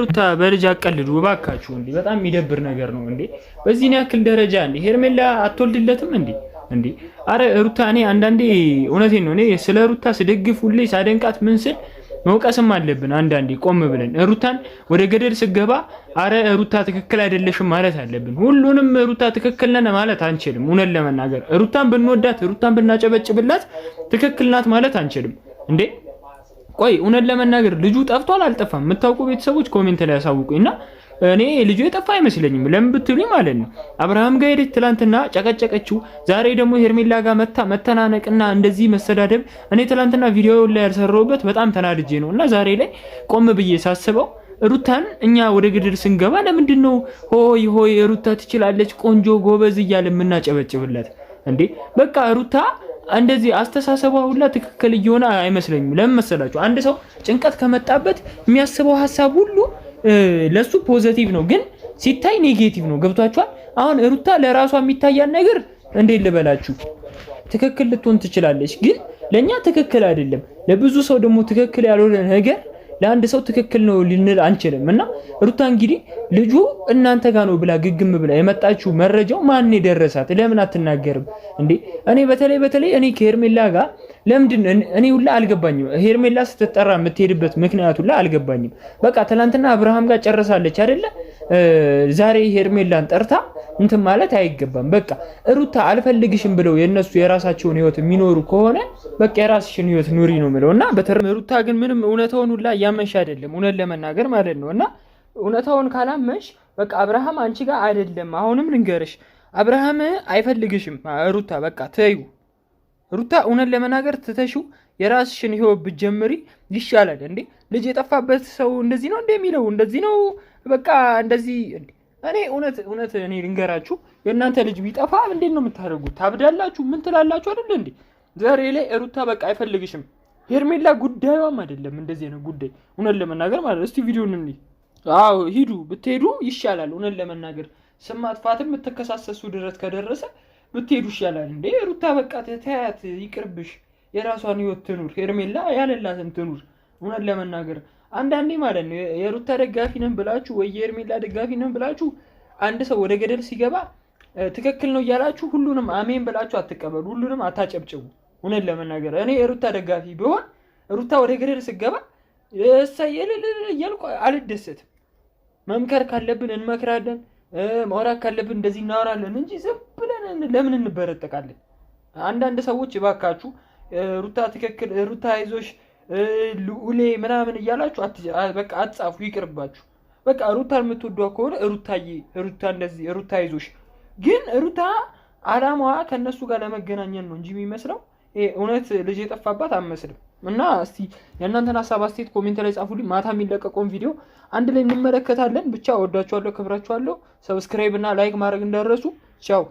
ሩታ በልጅ አቀልዱ እባካችሁ እንዴ! በጣም የሚደብር ነገር ነው እንዴ! በዚህ ያክል ደረጃ እንዴ ሄርሜላ አትወልድለትም እንዴ? አረ ሩታ እኔ አንዳንዴ እውነቴን ነው እኔ ስለ ሩታ ስደግፍ ሁሌ ሳደንቃት ምን ስል መውቀስም አለብን አንዳንዴ ቆም ብለን ሩታን ወደ ገደል ስገባ አረ ሩታ ትክክል አይደለሽም ማለት አለብን። ሁሉንም ሩታ ትክክል ነን ማለት አንችልም። እውነት ለመናገር ሩታን ብንወዳት ሩታን ብናጨበጭብላት ትክክል ናት ማለት አንችልም እንዴ። ቆይ እውነት ለመናገር ልጁ ጠፍቷል አልጠፋም? የምታውቁ ቤተሰቦች ኮሜንት ላይ ያሳውቁኝና እኔ ልጁ የጠፋ አይመስለኝም። ለምን ብትሉኝ ማለት ነው አብርሃም ጋር ሄደች ትላንትና ጨቀጨቀችው። ዛሬ ደግሞ ሄርሜላ ጋር መተናነቅና እንደዚህ መሰዳደብ እኔ ትላንትና ቪዲዮ ላይ ያልሰራሁበት በጣም ተናድጄ ነው። እና ዛሬ ላይ ቆም ብዬ ሳስበው ሩታን እኛ ወደ ገደል ስንገባ ለምንድን ነው ሆይ ሆይ ሩታ ትችላለች ቆንጆ ጎበዝ እያለ የምናጨበጭብለት እንዴ? በቃ ሩታ እንደዚህ አስተሳሰቧ ሁላ ትክክል እየሆነ አይመስለኝም። ለምን መሰላችሁ? አንድ ሰው ጭንቀት ከመጣበት የሚያስበው ሐሳብ ሁሉ ለሱ ፖዚቲቭ ነው፣ ግን ሲታይ ኔጌቲቭ ነው። ገብቷችኋል? አሁን ሩታ ለራሷ የሚታያን ነገር እንዴት ልበላችሁ ትክክል ልትሆን ትችላለች፣ ግን ለኛ ትክክል አይደለም። ለብዙ ሰው ደግሞ ትክክል ያልሆነ ነገር ለአንድ ሰው ትክክል ነው ልንል አንችልም። እና ሩታ እንግዲህ ልጁ እናንተ ጋር ነው ብላ ግግም ብላ የመጣችው መረጃው ማን ደረሳት? ለምን አትናገርም እንዴ? እኔ በተለይ እኔ ከሄርሜላ ጋር ለምንድን እኔ ሁላ አልገባኝም። ሄርሜላ ስትጠራ የምትሄድበት ምክንያት ሁላ አልገባኝም። በቃ ትናንትና አብርሃም ጋር ጨርሳለች አይደለ? ዛሬ ሄርሜላን ጠርታ እንትን ማለት አይገባም። በቃ ሩታ አልፈልግሽም ብለው የነሱ የራሳቸውን ህይወት የሚኖሩ ከሆነ በቃ የራስሽን ህይወት ኑሪ ነው የምለው። እና ሩታ ግን ምንም እውነታውን ሁላ እያመንሽ አይደለም፣ እውነት ለመናገር ማለት ነው። እና እውነታውን ካላመንሽ በቃ አብርሃም አንቺ ጋር አይደለም። አሁንም ልንገርሽ አብርሃም አይፈልግሽም። ሩታ በቃ ተዩ። ሩታ እውነት ለመናገር ትተሽው የራስሽን ህይወት ብትጀምሪ ይሻላል እንዴ። ልጅ የጠፋበት ሰው እንደዚህ ነው እንደሚለው እንደዚህ ነው በቃ እንደዚህ። እኔ እውነት እኔ ልንገራችሁ የእናንተ ልጅ ቢጠፋ እንዴት ነው የምታደርጉት? ታብዳላችሁ? ምን ትላላችሁ አይደል እንዴ? ዛሬ ላይ ሩታ በቃ አይፈልግሽም። ሄርሜላ ጉዳዩም አይደለም እንደዚህ ነው ጉዳይ እውነት ለመናገር ማለት ነው። እስቲ ቪዲዮን እንይ። አዎ ሂዱ፣ ብትሄዱ ይሻላል። እውነት ለመናገር ስም ማጥፋትም የምትከሳሰሱ ድረስ ከደረሰ ብትሄዱ ይሻላል እንዴ። ሩታ በቃ ተያት፣ ይቅርብሽ፣ የራሷን ህይወት ትኑር። ሄርሜላ ያለላትን ትኑር። እውነት ለመናገር አንዳንዴ ማለት ነው የሩታ ደጋፊ ነን ብላችሁ ወይ የሄርሜላ ደጋፊ ነን ብላችሁ አንድ ሰው ወደ ገደል ሲገባ ትክክል ነው እያላችሁ ሁሉንም አሜን ብላችሁ አትቀበሉ፣ ሁሉንም አታጨብጭቡ። እውነት ለመናገር እኔ የሩታ ደጋፊ ቢሆን ሩታ ወደ ገደል ስገባ እሰየልል እያልኩ አልደሰትም። መምከር ካለብን እንመክራለን፣ ማውራት ካለብን እንደዚህ እናወራለን እንጂ ዝም ብለን ለምን እንበረጠቃለን? አንዳንድ ሰዎች እባካችሁ ሩታ ትክክል፣ ሩታ አይዞሽ፣ ልዑሌ ምናምን እያላችሁ በቃ አትጻፉ፣ ይቅርባችሁ። በቃ ሩታ የምትወዷ ከሆነ ሩታዬ፣ ሩታ እንደዚህ፣ ሩታ አይዞሽ። ግን ሩታ አላማዋ ከነሱ ጋር ለመገናኘት ነው እንጂ የሚመስለው እውነት ልጅ የጠፋባት አመስልም። እና እስቲ የእናንተን ሀሳብ አስተያየት ኮሜንት ላይ ጻፉልኝ። ማታ የሚለቀቀውን ቪዲዮ አንድ ላይ እንመለከታለን። ብቻ ወዳችኋለሁ፣ ክብራችኋለሁ። ሰብስክራይብ እና ላይክ ማድረግ እንዳትረሱ። ቻው